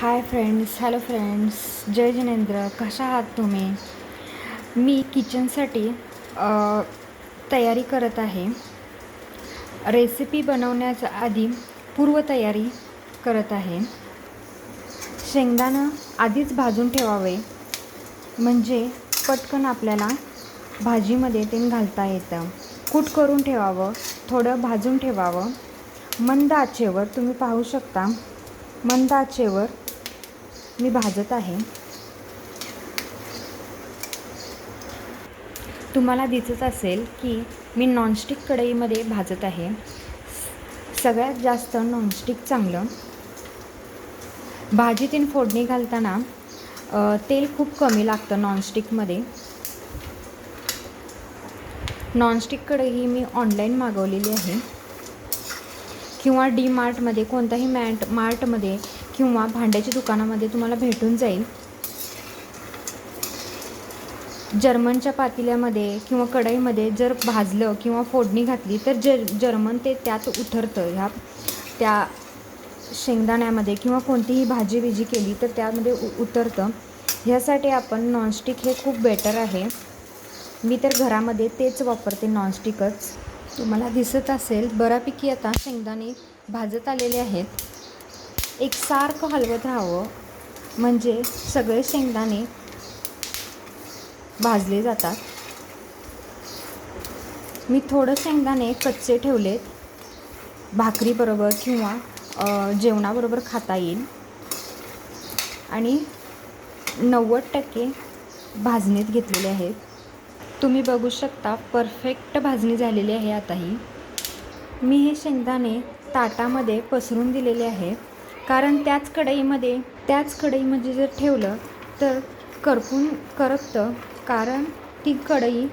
Hi friends, hello friends, जय जिनेंद्र. कशा आहात तुम्ही? मी किचनसाठी तयारी करत आहे. रेसिपी बनवण्याच्या आधी पूर्वतयारी करत आहे. शेंगदाणं आधीच भाजून ठेवावे, म्हणजे पटकन आपल्याला भाजीमध्ये ते घालता येतं. कूट करून ठेवावं, थोडं भाजून ठेवावं. मंद आचेवर तुम्ही पाहू शकता, मंद आचेवर मी भाजत आहे. तुम्हाला दिसत असेल की मी नॉनस्टिक कढईमध्ये भाजत आहे. सगळ्यात जास्त नॉनस्टिक चांगलं. भाजीतील फोडणी घालताना तेल खूप कमी लागतं नॉनस्टिकमध्ये. नॉनस्टिक कढई मी ऑनलाईन मागवलेली आहे, किंवा DMartमध्ये, कोणत्याही मार्टमध्ये किंवा भांड्याच्या दुकानामध्ये तुम्हाला भेटून जाईल. जर्मनच्या पातेल्यामध्ये किंवा कढईमध्ये जर भाजलं किंवा फोडणी घातली तर जर्मन ते त्यात उतरतं. त्या शेंगदाण्यामध्ये किंवा कोणतीही भाजी केली तर त्यामध्ये उतरतं. ह्यासाठी आपण नॉनस्टिक हे खूप बेटर आहे. मी तर घरामध्ये तेच वापरते, नॉनस्टिकच. तुम्हाला दिसत असेल बऱ्यापैकी आता शेंगदाणे भाजत आलेले आहेत. एकसारखं हलवत राहावं, म्हणजे सगळे शेंगदाणे भाजले जातात. मी थोडं शेंगदाणे कच्चे ठेवलेत, भाकरीबरोबर किंवा जेवणाबरोबर खाता येईल. आणि 90% भाजणीत घेतलेले आहेत. तुम्ही बघू शकता परफेक्ट भाजणी झालेली आहे. आताही मी हे शेंगदाणे ताटामध्ये पसरून दिलेले आहे, कारण त्याच कढईमध्ये जर ठेवलं तर करपतं, कारण ती कढई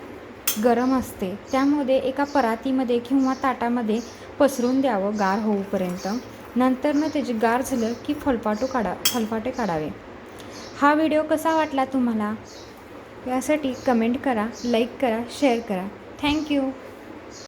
गरम असते. त्यामध्ये एका परातीमध्ये किंवा ताटामध्ये पसरून द्यावं गार होऊपर्यंत. नंतर त्याची गार झालं की फलफाटे काढावे. हा व्हिडिओ कसा वाटला तुम्हाला यासाठी कमेंट करा, लाईक करा, शेअर करा. थँक्यू.